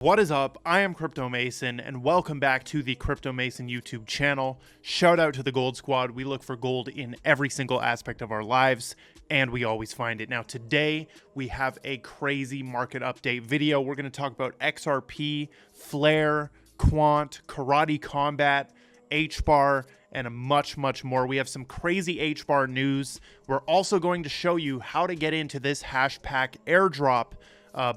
What is up? I am Crypto Mason and welcome back to the Crypto Mason YouTube channel. Shout out to the Gold Squad. We look for gold in every single aspect of our lives and we always find it. Now today we have a crazy market update video. We're going to talk about XRP, Flare, Quant, Karate Combat, Hbar, and much more. We have some crazy Hbar news. We're also going to show you how to get into this Hashpack airdrop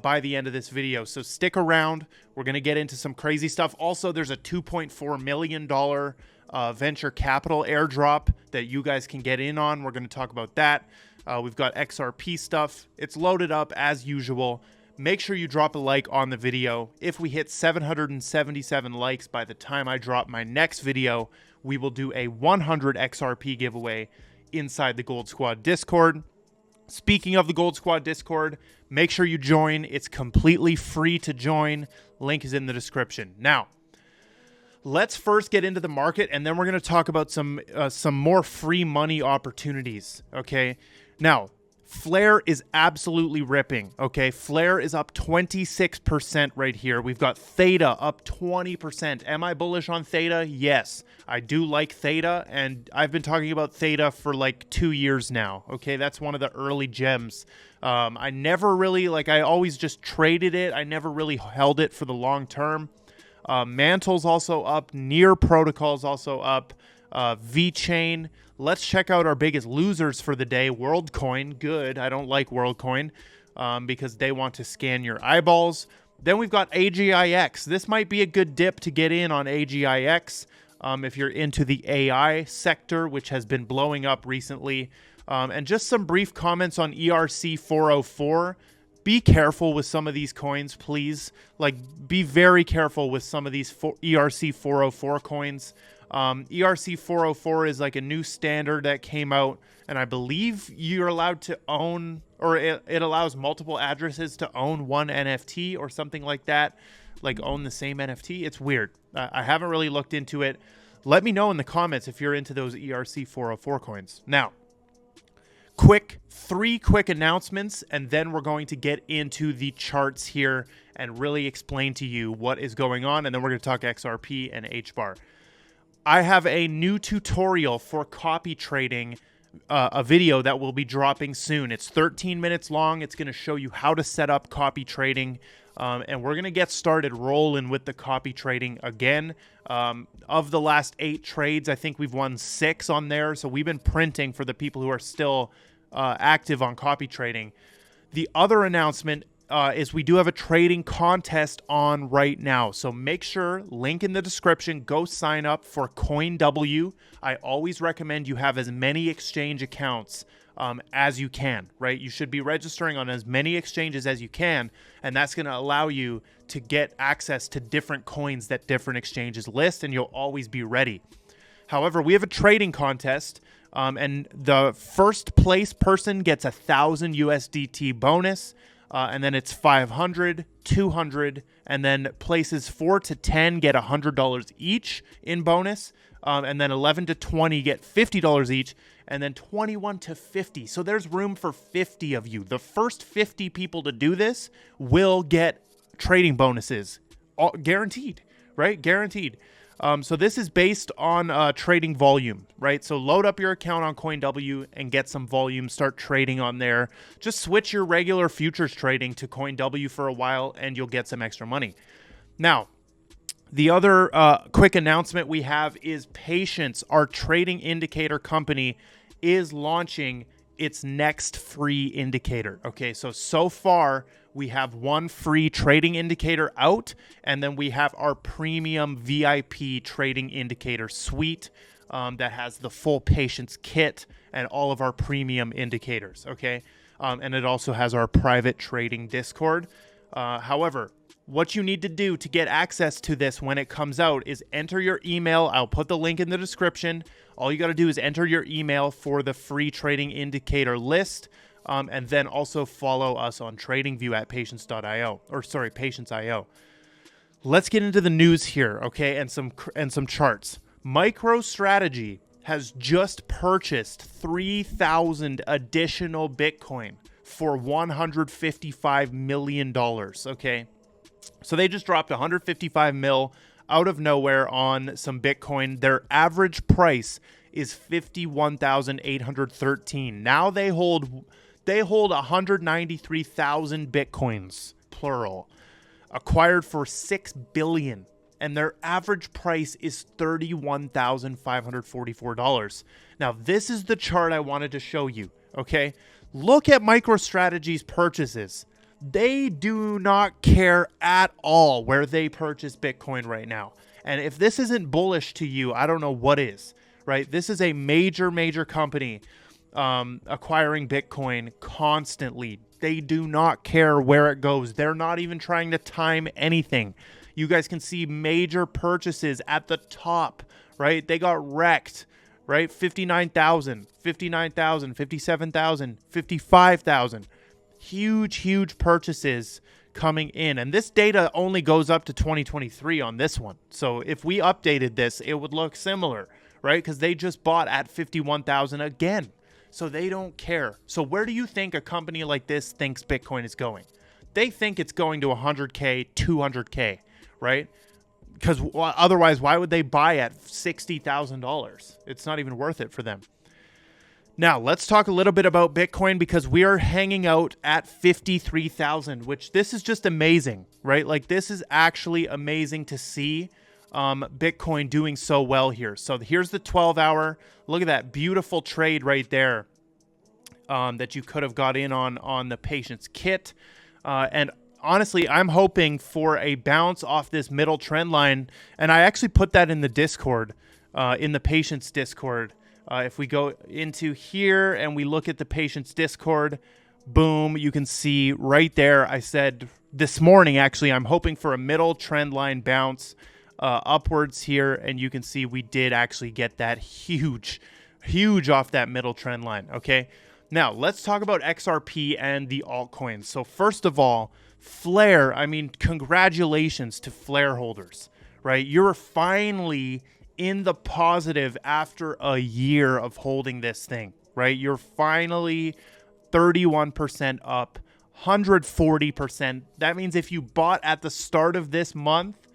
by the end of this video. So stick around. We're going to get into some crazy stuff. Also, there's a $2.4 million venture capital airdrop that you guys can get in on. We're going to talk about that. We've got XRP stuff. It's loaded up as usual. Make sure you drop a like on the video. If we hit 777 likes by the time I drop my next video, we will do a 100 XRP giveaway inside the Gold Squad Discord. Speaking of the Gold Squad Discord, make sure you join. It's completely free to join. Link is in the description. Now, let's first get into the market, and then we're going to talk about some more free money opportunities, okay? Now, Flare is absolutely ripping, okay? Flare is up 26% right here. We've got Theta up 20%. Am I bullish on Theta? Yes, I do like Theta, and I've been talking about Theta for like 2 years now, okay? That's one of the early gems. I never really, I always just traded it. I never really held it for the long term. Mantle's also up. Near Protocol's also up. VeChain. Let's check out our biggest losers for the day. WorldCoin, good. I don't like WorldCoin because they want to scan your eyeballs. Then we've got AGIX. This might be a good dip to get in on AGIX if you're into the AI sector, which has been blowing up recently. And just some brief comments on ERC 404. Be careful with some of these coins, please. Be very careful with some of these ERC 404 coins. ERC 404 is like a new standard that came out, and I believe you're allowed to own, or it allows multiple addresses to own one NFT or something like that, own the same NFT. It's weird. I haven't really looked into it. Let me know in the comments if you're into those ERC 404 coins. Now, three quick announcements, and then we're going to get into the charts here and really explain to you what is going on, and then we're going to talk XRP and Hbar. I have a new tutorial for copy trading, a video that will be dropping soon. It's 13 minutes long. It's going to show you how to set up copy trading, and we're going to get started rolling with the copy trading again. Of the last 8 trades, I think we've won 6 on there, so we've been printing for the people who are still active on copy trading. The other announcement is we do have a trading contest on right now. So make sure, link in the description, go sign up for CoinW. I always recommend you have as many exchange accounts as you can, right? You should be registering on as many exchanges as you can, and that's going to allow you to get access to different coins that different exchanges list, and you'll always be ready. However, we have a trading contest, and the first place person gets 1,000 USDT bonus. And then it's 500, 200, and then places 4 to 10 get $100 each in bonus, and then 11 to 20 get $50 each, and then 21 to 50. So there's room for 50 of you. The first 50 people to do this will get trading bonuses, guaranteed, right? Guaranteed. So this is based on trading volume, right? So load up your account on CoinW and get some volume. Start trading on there. Just switch your regular futures trading to CoinW for a while and you'll get some extra money. Now, the other quick announcement we have is Patience, our trading indicator company, is launching its next free indicator. Okay, so far we have one free trading indicator out, and then we have our premium VIP trading indicator suite that has the full Patience kit and all of our premium indicators. Okay, and it also has our private trading Discord. However, what you need to do to get access to this when it comes out is enter your email. I'll put the link in the description. All you got to do is enter your email for the free trading indicator list, and then also follow us on TradingView at patience.io, or sorry, patience.io. Let's get into the news here, okay, and some charts. MicroStrategy has just purchased 3,000 additional Bitcoin for $155 million, okay? So they just dropped 155 mil out of nowhere on some Bitcoin. Their average price is 51,813. Now they hold 193,000 Bitcoins, plural, acquired for $6 billion. And their average price is $31,544. Now, this is the chart I wanted to show you, okay? Look at MicroStrategy's purchases. They do not care at all where they purchase Bitcoin right now. And if this isn't bullish to you, I don't know what is, right? This is a major, major company acquiring Bitcoin constantly. They do not care where it goes. They're not even trying to time anything. You guys can see major purchases at the top, right? They got wrecked, right? 59,000, 59,000, 57,000, 55,000. Huge, huge purchases coming in. And this data only goes up to 2023 on this one. So if we updated this, it would look similar, right? Because they just bought at 51,000 again. So they don't care. So where do you think a company like this thinks Bitcoin is going? They think it's going to 100K, 200K, right? Because otherwise, why would they buy at $60,000? It's not even worth it for them. Now, let's talk a little bit about Bitcoin because we are hanging out at 53,000, which this is just amazing, right? Like this is actually amazing to see Bitcoin doing so well here. So here's the 12-hour. Look at that beautiful trade right there that you could have got in on the patient's kit. And honestly, I'm hoping for a bounce off this middle trend line. And I actually put that in the Discord, in the patient's Discord. If we go into here and we look at the patient's Discord, boom, you can see right there. I said this morning, actually, I'm hoping for a middle trend line bounce upwards here. And you can see we did actually get that huge off that middle trend line. Okay. Now let's talk about XRP and the altcoins. So first of all, Flare, I mean, congratulations to Flare holders, right? You're finally in the positive after a year of holding this thing, right? You're finally 31% up, 140%. That means if you bought at the start of this month,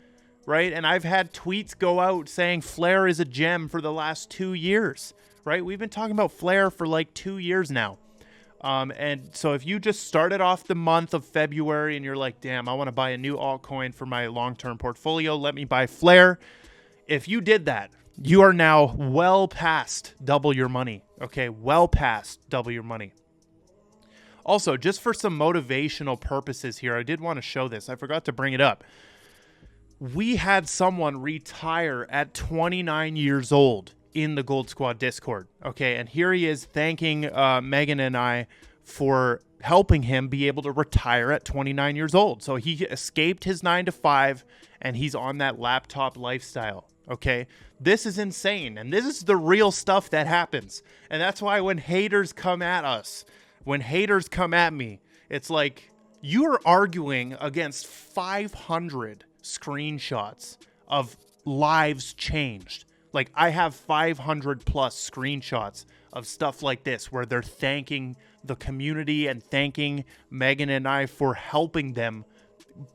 right? And I've had tweets go out saying Flare is a gem for the last 2 years, right? We've been talking about Flare for like 2 years now. And so if you just started off the month of February and you're like, damn, I want to buy a new altcoin for my long-term portfolio, let me buy Flare. If you did that, you are now well past double your money, okay? Well past double your money. Also, just for some motivational purposes here, I did want to show this. I forgot to bring it up. We had someone retire at 29 years old in the Gold Squad Discord, okay? And here he is thanking Megan and I for helping him be able to retire at 29 years old. So he escaped his 9-to-5 and he's on that laptop lifestyle. Okay, this is insane. And this is the real stuff that happens. And that's why when haters come at us, when haters come at me, it's like you are arguing against 500 screenshots of lives changed. Like I have 500 plus screenshots of stuff like this where they're thanking the community and thanking Megan and I for helping them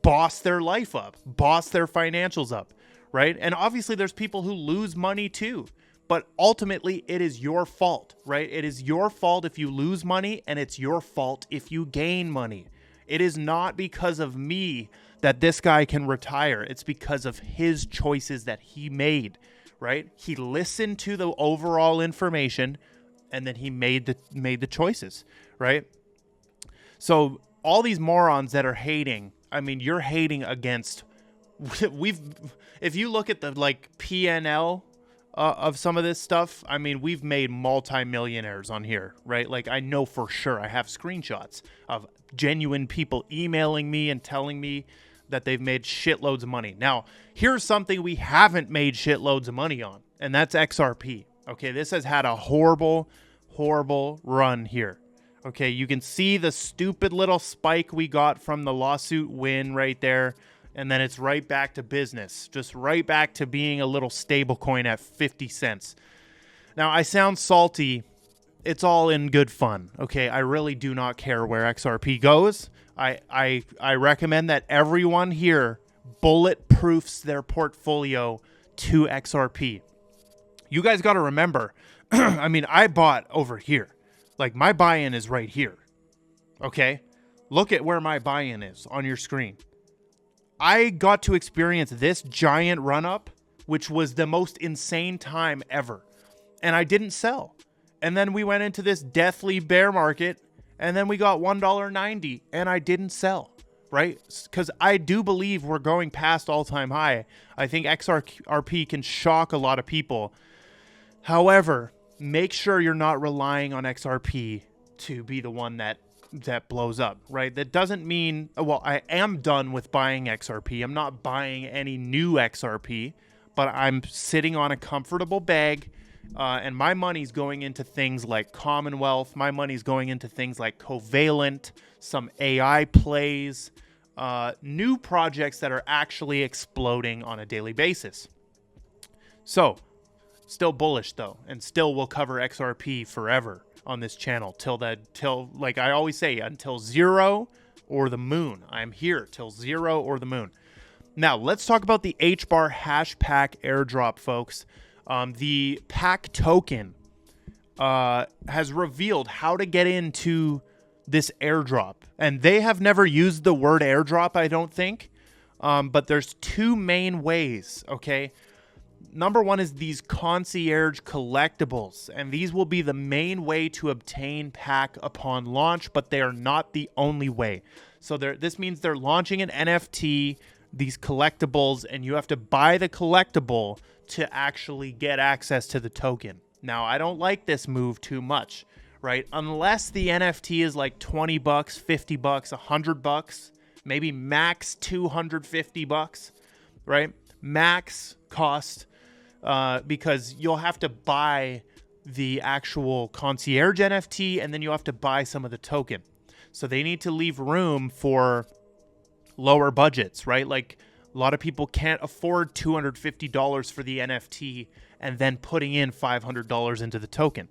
boss their life up, boss their financials up. Right? And obviously there's people who lose money too, but ultimately it is your fault, right? It is your fault if you lose money and it's your fault if you gain money. It is not because of me that this guy can retire. It's because of his choices that he made, right? He listened to the overall information and then he made the choices, right? So all these morons that are hating, I mean, you're hating against if you look at the like PNL of some of this stuff, I mean, we've made multi-millionaires on here, right? Like I know for sure I have screenshots of genuine people emailing me and telling me that they've made shitloads of money. Now, here's something we haven't made shitloads of money on, and that's XRP. Okay, this has had a horrible run here. Okay, you can see the stupid little spike we got from the lawsuit win right there. And then it's right back to business, just right back to being a little stable coin at 50 cents. Now, I sound salty it's all in good fun. Okay, I really do not care where XRP goes. I recommend that everyone here bulletproofs their portfolio to XRP. You guys got to remember, I mean, I bought over here. Like, my buy-in is right here. Okay? Look at where my buy-in is on your screen. I got to experience this giant run-up, which was the most insane time ever. And I didn't sell. And then we went into this deathly bear market, and then we got $1.90, and I didn't sell, right? Because I do believe we're going past all-time high. I think XRP can shock a lot of people. However, make sure you're not relying on XRP to be the one that blows up, right? That doesn't mean, well, I am done with buying XRP. I'm not buying any new XRP, but I'm sitting on a comfortable bag, and my money's going into things like Commonwealth. My money's going into things like Covalent, some AI plays, new projects that are actually exploding on a daily basis. So, still bullish though, and still will cover XRP forever on this channel till like I always say, until zero or the moon. I'm here till zero or the moon. Now let's talk about the Hbar hash pack airdrop, folks. The pack token has revealed how to get into this airdrop, and they have never used the word airdrop, I don't think, but there's two main ways. Okay, number one is these concierge collectibles, and these will be the main way to obtain pack upon launch, but they are not the only way. So this means they're launching an NFT, these collectibles, and you have to buy the collectible to actually get access to the token. Now, I don't like this move too much, right? Unless the NFT is like $20, $50, $100, maybe max $250, right? Max cost, because you'll have to buy the actual concierge NFT, and then you'll have to buy some of the token. So they need to leave room for lower budgets, right? Like, a lot of people can't afford $250 for the NFT and then putting in $500 into the token.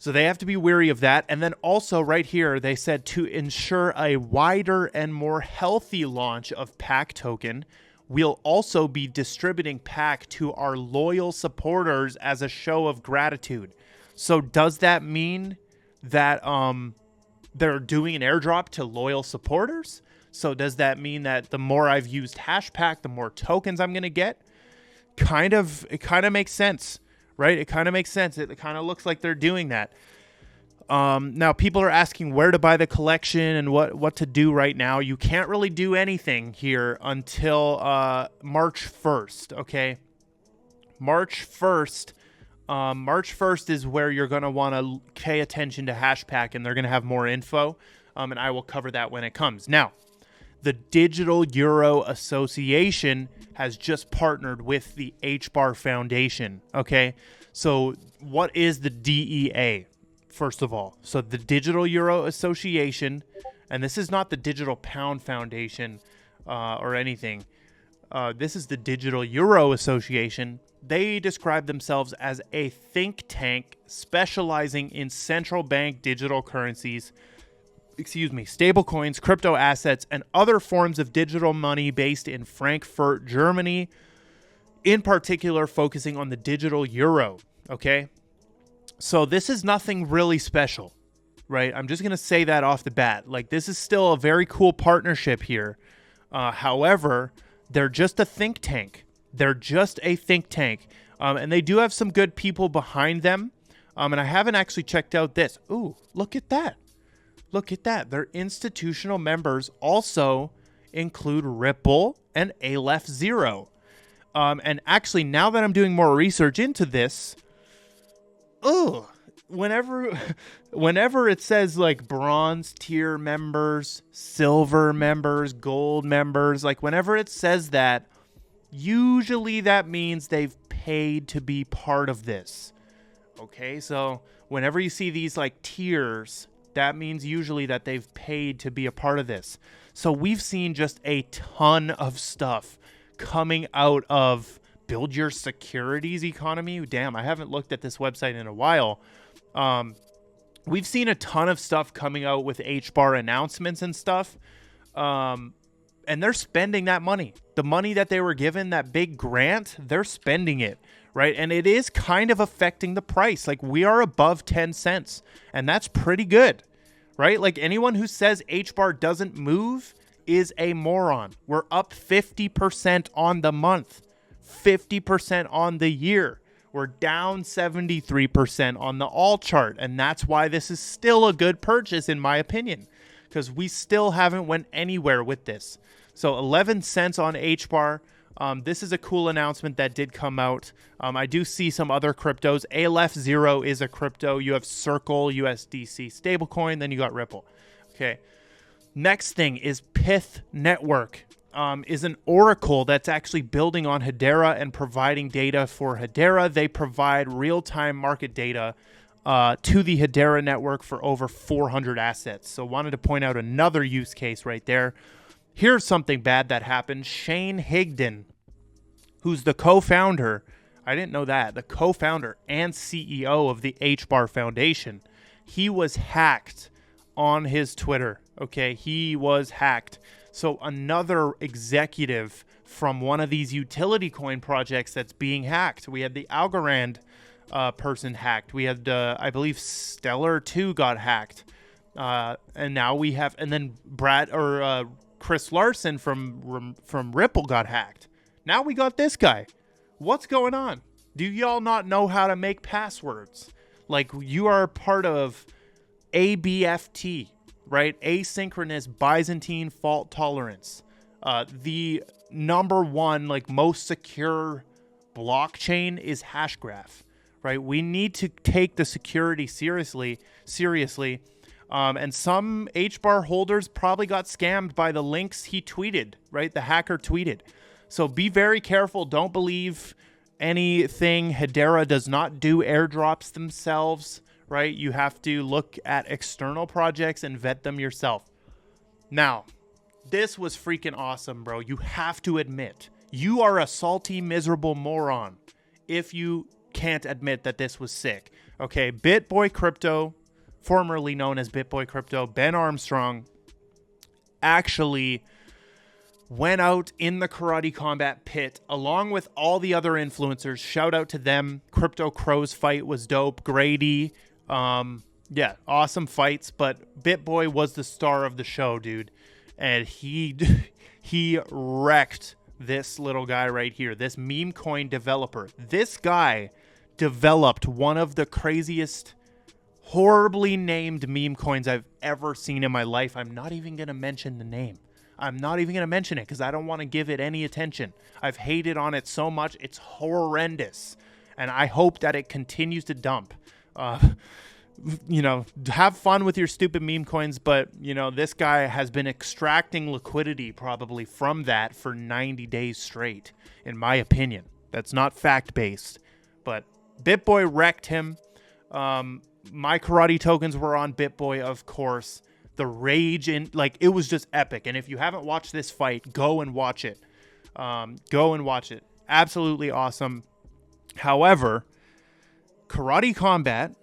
So they have to be wary of that. And then also right here, they said to ensure a wider and more healthy launch of pack token, we'll also be distributing pack to our loyal supporters as a show of gratitude. So does that mean that they're doing an airdrop to loyal supporters? So does that mean that the more I've used Hashpack, the more tokens I'm going to get? It kind of makes sense, right? It kind of makes sense. It kind of looks like they're doing that. Now, people are asking where to buy the collection and what to do right now. You can't really do anything here until March 1st, okay? March 1st. March 1st is where you're going to want to pay attention to Hashpack, and they're going to have more info, and I will cover that when it comes. Now, the Digital Euro Association has just partnered with the Hbar Foundation, okay? So what is the DEA, first of all? So the Digital Euro Association, and this is not the Digital Pound Foundation or anything. This is the Digital Euro Association. They describe themselves as a think tank specializing in central bank digital currencies, stablecoins, crypto assets, and other forms of digital money based in Frankfurt, Germany, in particular focusing on the digital euro, okay? So this is nothing really special, right? I'm just going to say that off the bat. Like, this is still a very cool partnership here. However, they're just a think tank. They're just a think tank. And they do have some good people behind them. And I haven't actually checked out this. Ooh, look at that. Look at that. Their institutional members also include Ripple and Aleph Zero. And actually, now that I'm doing more research into this, whenever it says like bronze tier members, silver members, gold members, like whenever it says that, usually that means they've paid to be part of this. Okay, so whenever you see these like tiers, that means usually that they've paid to be a part of this. So we've seen just a ton of stuff coming out of Build Your Securities economy. Damn, I haven't looked at this website in a while. we've seen a ton of stuff coming out with Hbar announcements and stuff. And they're spending that money. The money that they were given, that big grant, they're spending it, right? And it is kind of affecting the price. Like, we are above 10 cents, and that's pretty good, right? Like, anyone who says Hbar doesn't move is a moron. We're up 50% on the month, 50% on the year. We're down 73% on the all chart, and that's why this is still a good purchase, in my opinion, because we still haven't went anywhere with this. So 11 cents on Hbar. This is a cool announcement that did come out. I do see some other cryptos. ALF0 is a crypto. You have Circle, USDC stablecoin, then you got Ripple. Okay. Next thing is Pith Network. Is an oracle that's actually building on Hedera and providing data for Hedera. They provide real-time market data to the Hedera network for over 400 assets. So wanted to point out another use case right there. Here's something bad that happened. Shane Higdon, who's the co-founder, I didn't know that, the co-founder and CEO of the Hbar Foundation, he was hacked on his Twitter. Okay, he was hacked. So another executive from one of these utility coin projects that's being hacked. We had the Algorand person hacked. We had, I believe, Stellar 2 got hacked. And now we have, and then Chris Larson from Ripple got hacked. Now we got this guy. What's going on? Do y'all not know how to make passwords? Like, you are part of ABFT, right? Asynchronous Byzantine fault tolerance. The number one, like, most secure blockchain is Hashgraph, right? We need to take the security seriously. And some Hbar holders probably got scammed by the links he tweeted, right? The hacker tweeted. So be very careful. Don't believe anything. Hedera does not do airdrops themselves, right? You have to look at external projects and vet them yourself. Now, this was freaking awesome, bro. You have to admit, you are a salty, miserable moron if you can't admit that this was sick. Okay, BitBoy Crypto, formerly known as BitBoy Crypto, Ben Armstrong, actually went out in the Karate Combat pit along with all the other influencers. Shout out to them. Crypto Crow's fight was dope. Grady, yeah, awesome fights. But BitBoy was the star of the show, dude, and he wrecked this little guy right here, this meme coin developer. This guy developed one of the craziest, horribly named meme coins I've ever seen in my life. I'm not even going to mention the name. I'm not even going to mention it because I don't want to give it any attention. I've hated on it so much. It's horrendous. And I hope that it continues to dump. Have fun with your stupid meme coins. But, this guy has been extracting liquidity probably from that for 90 days straight, in my opinion. That's not fact-based. But BitBoy wrecked him. My karate tokens were on BitBoy, of course. The rage it was just epic. And if you haven't watched this fight, go and watch it. Absolutely awesome. However, Karate Combat,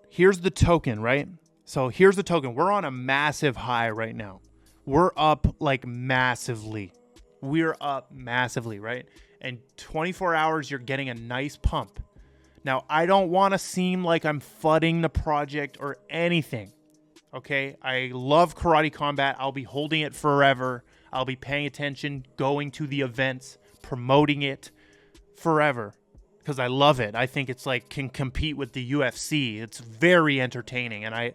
here's the token, right? So here's the token. We're on a massive high right now. We're up massively. We're up massively, right? And 24 hours, you're getting a nice pump. Now, I don't want to seem like I'm fudding the project or anything. Okay, I love Karate Combat. I'll be holding it forever. I'll be paying attention, going to the events, promoting it forever because I love it. I think it's can compete with the UFC. It's very entertaining, and I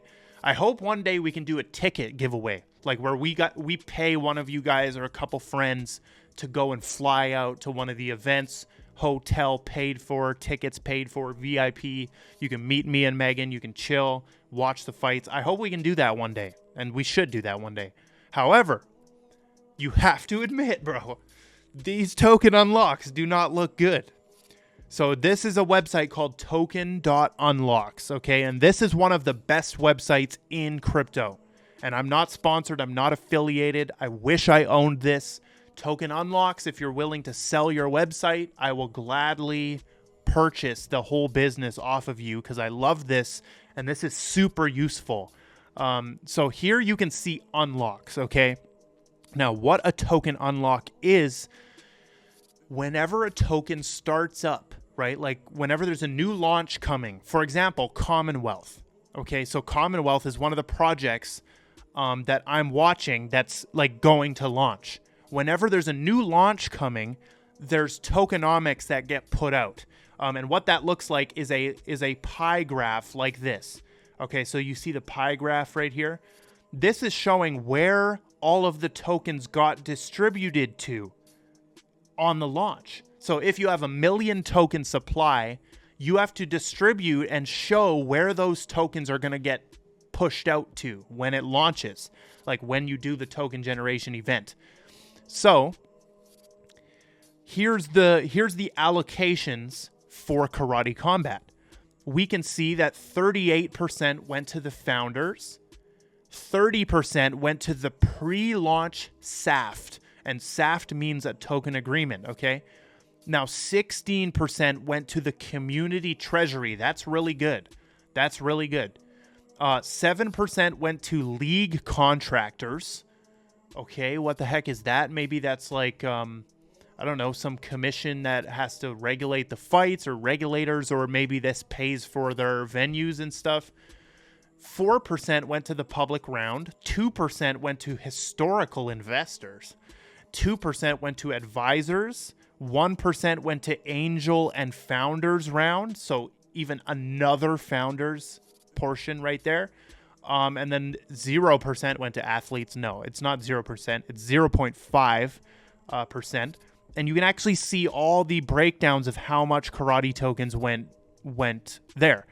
hope one day we can do a ticket giveaway, where we pay one of you guys or a couple friends to go and fly out to one of the events. Hotel paid for, tickets paid for, VIP. You can meet me and Megan. You can chill, watch the fights. I hope we can do that one day, and we should do that one day. However, you have to admit, bro, these token unlocks do not look good. So this is a website called token.unlocks, okay? And this is one of the best websites in crypto. And I'm not sponsored. I'm not affiliated. I wish I owned this. Token Unlocks, if you're willing to sell your website, I will gladly purchase the whole business off of you because I love this And this is super useful. So here you can see unlocks, okay? Now, what a token unlock is, whenever a token starts up, right? Like whenever there's a new launch coming, for example, Commonwealth. Okay, so Commonwealth is one of the projects that I'm watching that's like going to launch. Whenever there's a new launch coming, there's tokenomics that get put out. And what that looks like is a pie graph like this. Okay, so you see the pie graph right here. This is showing where all of the tokens got distributed to on the launch. So if you have 1 million token supply, you have to distribute and show where those tokens are going to get pushed out to when it launches, like when you do the token generation event. So here's the allocations for Karate Combat. We can see that 38% went to the founders, 30% went to the pre-launch SAFT, and SAFT means a token agreement, okay? Now, 16% went to the community treasury. That's really good. That's really good. 7% went to league contractors. Okay, what the heck is that? Maybe that's like, I don't know, some commission that has to regulate the fights, or regulators, or maybe this pays for their venues and stuff. 4% went to the public round. 2% went to historical investors. 2% went to advisors. 1% went to angel and founders round. So even another founders portion right there. And then 0% went to athletes. No, it's not 0%. It's 0.5%. And you can actually see all the breakdowns of how much karate tokens went there.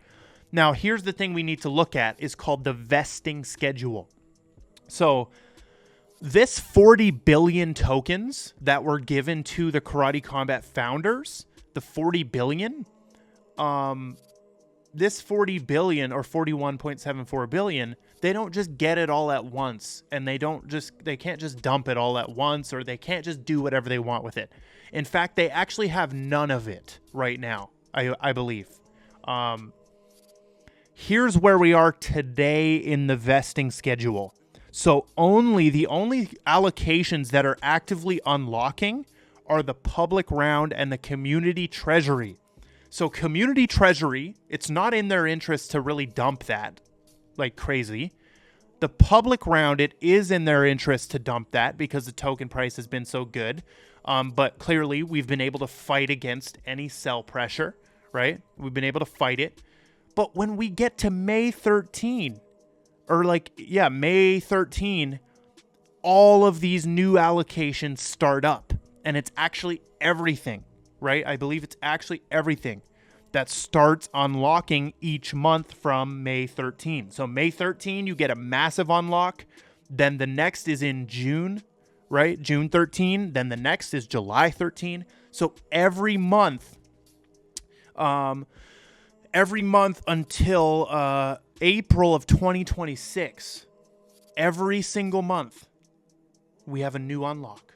Now, here's the thing we need to look at, is called the vesting schedule. So this 40 billion tokens that were given to the Karate Combat founders, the 40 billion, this 40 billion or 41.74 billion, they don't just get it all at once, and they can't just dump it all at once, or they can't just do whatever they want with it. In fact, they actually have none of it right now, I believe. Here's where we are today in the vesting schedule. So the only allocations that are actively unlocking are the public round and the community treasury. So community treasury, it's not in their interest to really dump that like crazy. The public round, it is in their interest to dump that because the token price has been so good. But clearly we've been able to fight against any sell pressure, right? We've been able to fight it. But when we get to May 13, May 13, all of these new allocations start up. And it's actually everything, right? I believe it's actually everything that starts unlocking each month from May 13. So May 13, you get a massive unlock. Then the next is in June, right? June 13. Then the next is July 13. So every month until April of 2026, every single month, we have a new unlock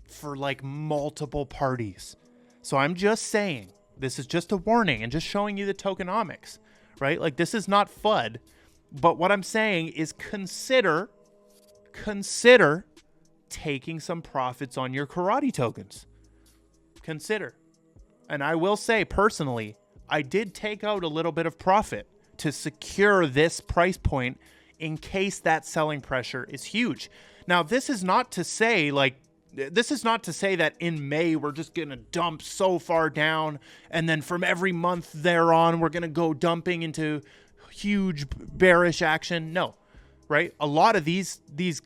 for like multiple parties. So I'm just saying, this is just a warning and just showing you the tokenomics, right? Like, this is not FUD, but what I'm saying is consider taking some profits on your karate tokens. Consider. And I will say personally, I did take out a little bit of profit to secure this price point in case that selling pressure is huge. Now, this is not to say that in May we're just going to dump so far down, and then from every month thereon we're going to go dumping into huge bearish action. No, right? A lot of these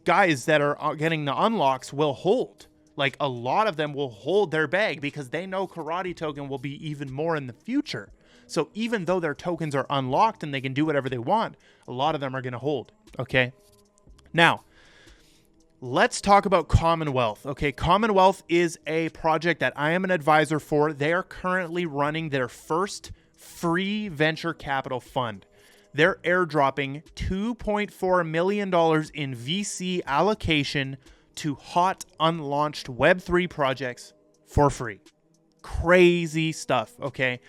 guys that are getting the unlocks will hold. Like, a lot of them will hold their bag because they know karate token will be even more in the future. So even though their tokens are unlocked and they can do whatever they want, a lot of them are going to hold, okay? Now, let's talk about Commonwealth. Okay, Commonwealth is a project that I am an advisor for. They are currently running their first free venture capital fund. They're airdropping $2.4 million in VC allocation to hot, unlaunched Web3 projects for free. Crazy stuff, okay?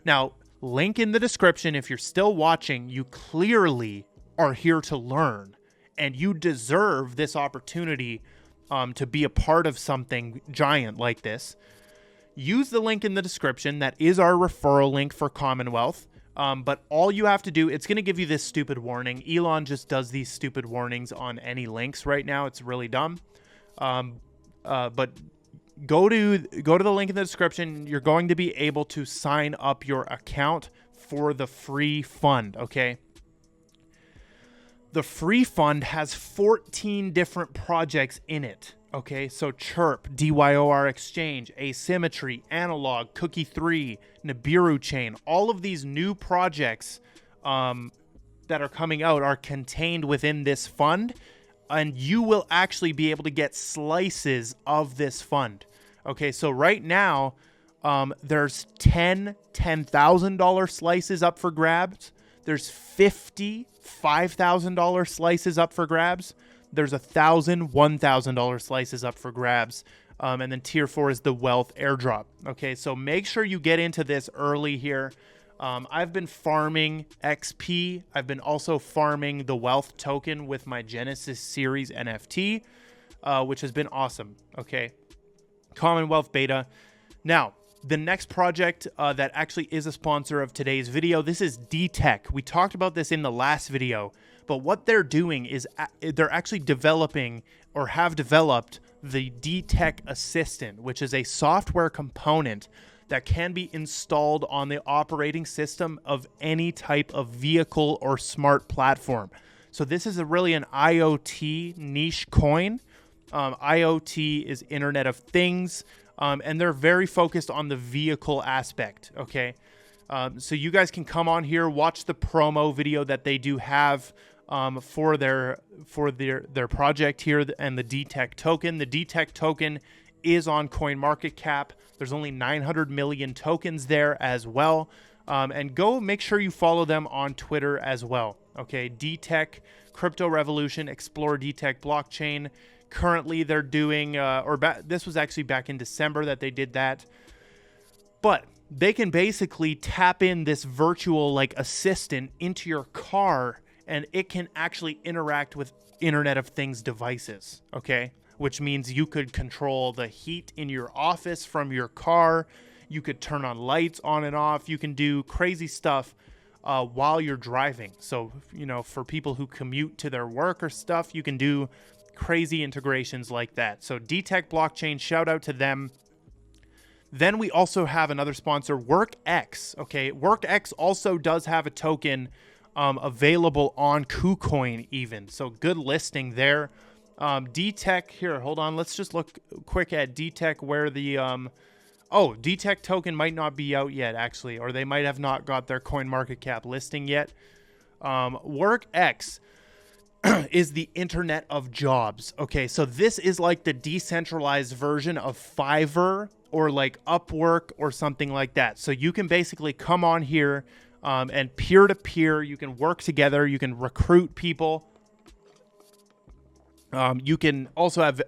Now, Link in the description. If you're still watching, you clearly are here to learn, and you deserve this opportunity to be a part of something giant like this. Use the link in the description. That is our referral link for Commonwealth. But all you have to do, it's going to give you this stupid warning. Elon just does these stupid warnings on any links right now. It's really dumb. But go to the link in the description. You're going to be able to sign up your account for the free fund, okay? The free fund has 14 different projects in it, okay? So Chirp, DYOR Exchange, Asymmetry, Analog, Cookie 3, Nibiru Chain, all of these new projects that are coming out are contained within this fund, and you will actually be able to get slices of this fund. Okay, so right now, there's 10 $10,000 slices up for grabs. There's 50 $5,000 slices up for grabs. There's 1,000 $1,000 slices up for grabs. And then tier 4 is the wealth airdrop. Okay, so make sure you get into this early here. I've been farming XP. I've been also farming the wealth token with my Genesis series NFT, which has been awesome. Okay, Commonwealth beta. Now, the next project that actually is a sponsor of today's video, this is DTech. We talked about this in the last video, but what they're doing is they're actually developing or have developed the DTech Assistant, which is a software component that can be installed on the operating system of any type of vehicle or smart platform. So this is really an IoT niche coin. IoT is Internet of Things. And they're very focused on the vehicle aspect, okay? So you guys can come on here, watch the promo video that they do have for their project here and the DTech token. The DTech token is on CoinMarketCap. There's only 900 million tokens there as well. And go make sure you follow them on Twitter as well, okay? DTech, Crypto Revolution, Explore DTech Blockchain. Currently, they're doing, this was actually back in December that they did that. But they can basically tap in this virtual like assistant into your car, and it can actually interact with Internet of Things devices, okay? Which means you could control the heat in your office from your car. You could turn on lights on and off. You can do crazy stuff while you're driving. So, you know, for people who commute to their work or stuff, you can do crazy integrations like that. So DTech Blockchain, shout out to them. Then we also have another sponsor, WorkX. Okay, WorkX also does have a token available on KuCoin even. So good listing there. DTech, here, hold on. Let's just look quick at DTech where the... DTech token might not be out yet, actually, or they might have not got their CoinMarketCap listing yet. WorkX is the internet of jobs. Okay, so this is like the decentralized version of Fiverr or like Upwork or something like that. So you can basically come on here and peer-to-peer, you can work together, you can recruit people. You can also have,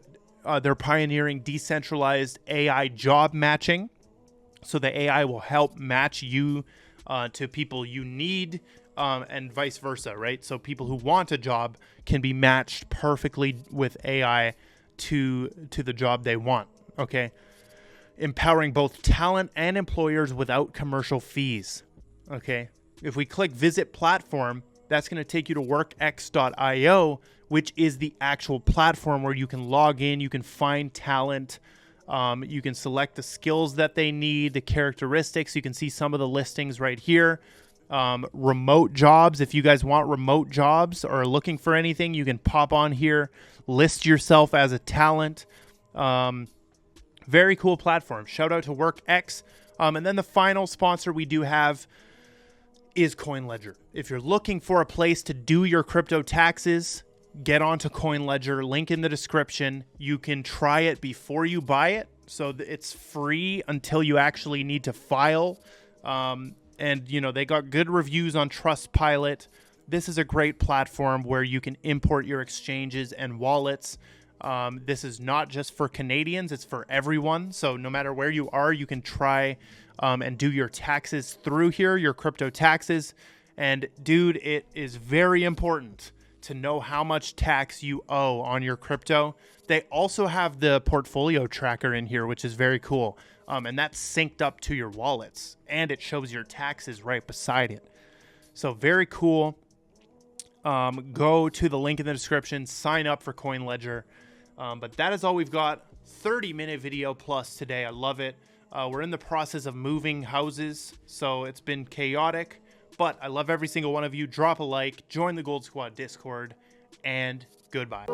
they're pioneering decentralized AI job matching. So the AI will help match you to people you need. And vice versa, right? So people who want a job can be matched perfectly with AI to the job they want, okay? Empowering both talent and employers without commercial fees, okay? If we click Visit Platform, that's going to take you to workx.io, which is the actual platform where you can log in, you can find talent, you can select the skills that they need, the characteristics. You can see some of the listings right here. Remote jobs. If you guys want remote jobs or are looking for anything, you can pop on here, list yourself as a talent. Very cool platform. Shout out to WorkX. And then the final sponsor we do have is CoinLedger. If you're looking for a place to do your crypto taxes, get onto CoinLedger. Link in the description. You can try it before you buy it. So it's free until you actually need to file. And, you know, they got good reviews on Trustpilot. This is a great platform where you can import your exchanges and wallets. This is not just for Canadians, it's for everyone. So no matter where you are, you can try and do your taxes through here, your crypto taxes. And dude, it is very important to know how much tax you owe on your crypto. They also have the portfolio tracker in here, which is very cool. And that's synced up to your wallets, and it shows your taxes right beside it. So very cool. Go to the link in the description, sign up for CoinLedger. But that is all we've got. 30-minute video plus today. I love it. We're in the process of moving houses, so it's been chaotic. But I love every single one of you. Drop a like, join the Gold Squad Discord, and goodbye.